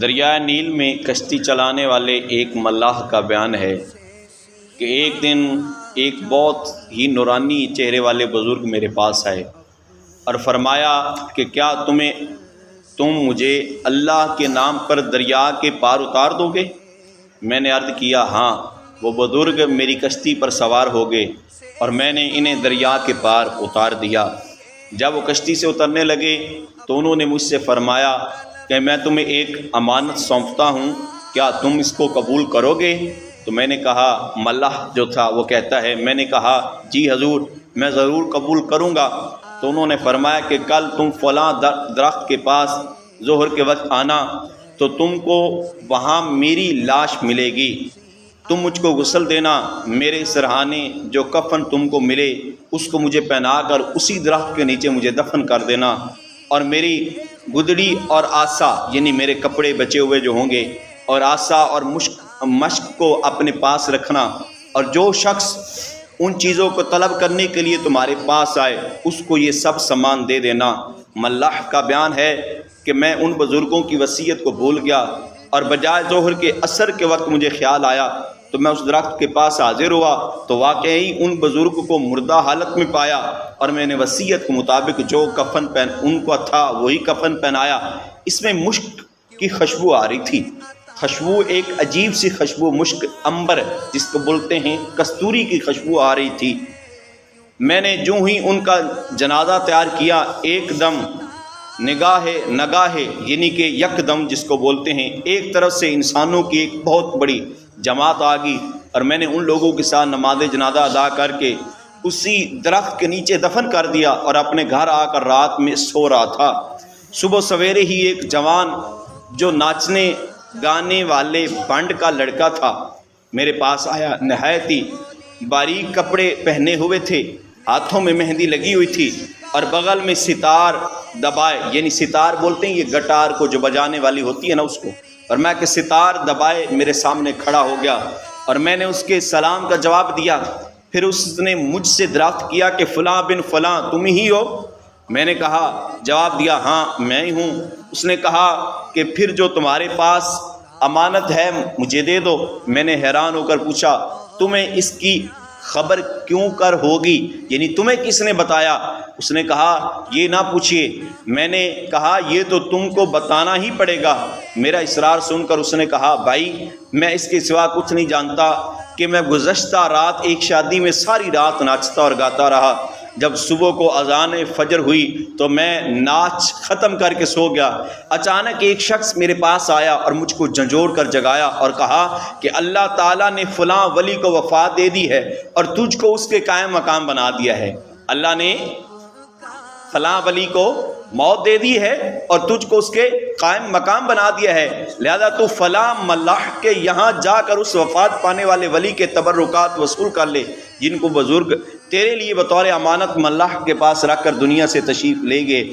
دریائے نیل میں کشتی چلانے والے ایک ملاح کا بیان ہے کہ ایک دن ایک بہت ہی نورانی چہرے والے بزرگ میرے پاس آئے اور فرمایا کہ کیا تم مجھے اللہ کے نام پر دریا کے پار اتار دو گے؟ میں نے عرض کیا ہاں۔ وہ بزرگ میری کشتی پر سوار ہو گئے اور میں نے انہیں دریا کے پار اتار دیا۔ جب وہ کشتی سے اترنے لگے تو انہوں نے مجھ سے فرمایا کہ میں تمہیں ایک امانت سونپتا ہوں، کیا تم اس کو قبول کرو گے؟ تو میں نے کہا، ملاح جو تھا وہ کہتا ہے، میں نے کہا جی حضور میں ضرور قبول کروں گا۔ تو انہوں نے فرمایا کہ کل تم فلاں درخت کے پاس ظہر کے وقت آنا تو تم کو وہاں میری لاش ملے گی، تم مجھ کو غسل دینا، میرے سرہانے جو کفن تم کو ملے اس کو مجھے پہنا کر اسی درخت کے نیچے مجھے دفن کر دینا، اور میری گدڑی اور آسا یعنی میرے کپڑے بچے ہوئے جو ہوں گے اور آسا اور مشک کو اپنے پاس رکھنا، اور جو شخص ان چیزوں کو طلب کرنے کے لیے تمہارے پاس آئے اس کو یہ سب سامان دے دینا۔ ملاح کا بیان ہے کہ میں ان بزرگوں کی وصیت کو بھول گیا اور بجائے ظہر کے عصر کے وقت مجھے خیال آیا تو میں اس درخت کے پاس حاضر ہوا تو واقعی ان بزرگوں کو مردہ حالت میں پایا، اور میں نے وصیت کے مطابق جو کفن ان کو تھا وہی کفن پہنایا۔ اس میں مشک کی خوشبو آ رہی تھی، خوشبو ایک عجیب سی خوشبو، مشک امبر جس کو بولتے ہیں، کستوری کی خوشبو آ رہی تھی۔ میں نے جو ہی ان کا جنازہ تیار کیا ایک دم نگاہ یعنی کہ یک دم جس کو بولتے ہیں، ایک طرف سے انسانوں کی ایک بہت بڑی جماعت آ گئی اور میں نے ان لوگوں کے ساتھ نماز جنازہ ادا کر کے اسی درخت کے نیچے دفن کر دیا اور اپنے گھر آ کر رات میں سو رہا تھا۔ صبح سویرے ہی ایک جوان جو ناچنے گانے والے بانڈ کا لڑکا تھا میرے پاس آیا، نہایت ہی باریک کپڑے پہنے ہوئے تھے، ہاتھوں میں مہندی لگی ہوئی تھی اور بغل میں ستار دبائے، یعنی ستار بولتے ہیں یہ گٹار کو جو بجانے والی ہوتی ہے نا اس کو، اور میں کہ ستار دبائے میرے سامنے کھڑا ہو گیا اور میں نے اس کے سلام کا جواب دیا۔ پھر اس نے مجھ سے دریافت کیا کہ فلاں بن فلاں تم ہی ہو؟ میں نے کہا، جواب دیا ہاں میں ہی ہوں۔ اس نے کہا کہ پھر جو تمہارے پاس امانت ہے مجھے دے دو۔ میں نے حیران ہو کر پوچھا، تمہیں اس کی خبر کیوں کر ہوگی، یعنی تمہیں کس نے بتایا؟ اس نے کہا یہ نہ پوچھئے۔ میں نے کہا یہ تو تم کو بتانا ہی پڑے گا۔ میرا اصرار سن کر اس نے کہا، بھائی میں اس کے سوا کچھ نہیں جانتا کہ میں گزشتہ رات ایک شادی میں ساری رات ناچتا اور گاتا رہا، جب صبح کو اذان فجر ہوئی تو میں ناچ ختم کر کے سو گیا۔ اچانک ایک شخص میرے پاس آیا اور مجھ کو جھنجھوڑ کر جگایا اور کہا کہ اللہ تعالیٰ نے فلاں ولی کو وفات دے دی ہے اور تجھ کو اس کے قائم مقام بنا دیا ہے۔ اللہ نے فلاں ولی کو موت دے دی ہے اور تجھ کو اس کے قائم مقام بنا دیا ہے، لہذا تو فلاں ملاح کے یہاں جا کر اس وفات پانے والے ولی کے تبرکات وصول کر لے جن کو بزرگ تیرے لیے بطور امانت ملاح کے پاس رکھ کر دنیا سے تشریف لے گئے۔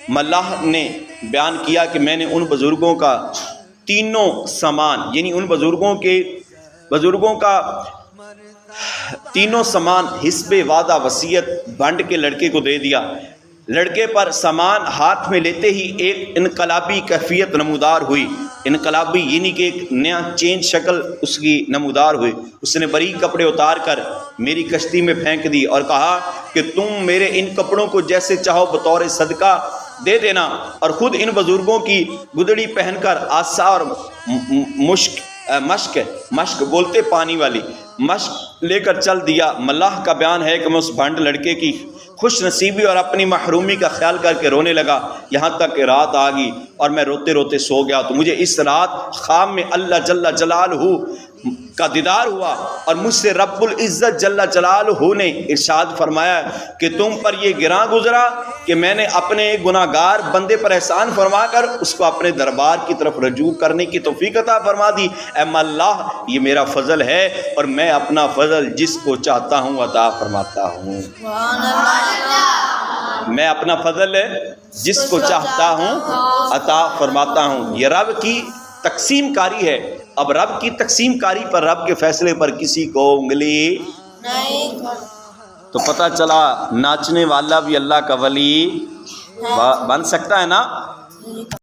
ملاح نے بیان کیا کہ میں نے ان بزرگوں کا تینوں سامان، یعنی ان بزرگوں کا تینوں سامان حسب وعدہ وصیت بانڈ کے لڑکے کو دے دیا۔ لڑکے پر سامان ہاتھ میں لیتے ہی ایک انقلابی کیفیت نمودار ہوئی، انقلابی یعنی کہ ایک نیا چینج شکل اس کی نمودار ہوئی۔ اس نے باریک کپڑے اتار کر میری کشتی میں پھینک دی اور کہا کہ تم میرے ان کپڑوں کو جیسے چاہو بطور صدقہ دے دینا، اور خود ان بزرگوں کی گدڑی پہن کر آسا اور مشک بولتے پانی والی مشک لے کر چل دیا۔ ملاح کا بیان ہے کہ میں اس بھنڈ لڑکے کی خوش نصیبی اور اپنی محرومی کا خیال کر کے رونے لگا، یہاں تک کہ رات آ گئی اور میں روتے روتے سو گیا۔ تو مجھے اس رات خواب میں اللہ جل جلالہ کا دیدار ہوا اور مجھ سے رب العزت جل جلالہ نے ارشاد فرمایا کہ تم پر یہ گراں گزرا کہ میں نے اپنے گناہگار بندے پر احسان فرما کر اس کو اپنے دربار کی طرف رجوع کرنے کی توفیق عطا فرما دی۔ اے اللہ یہ میرا فضل ہے اور میں اپنا فضل جس کو چاہتا ہوں عطا فرماتا ہوں۔ میں اپنا فضل جس کو چاہتا ہوں عطا فرماتا ہوں۔ یہ رب کی تقسیم کاری ہے۔ اب رب کی تقسیم کاری پر، رب کے فیصلے پر کسی کو انگلی نہیں۔ تو پتہ چلا ناچنے والا بھی اللہ کا ولی بن سکتا ہے نا۔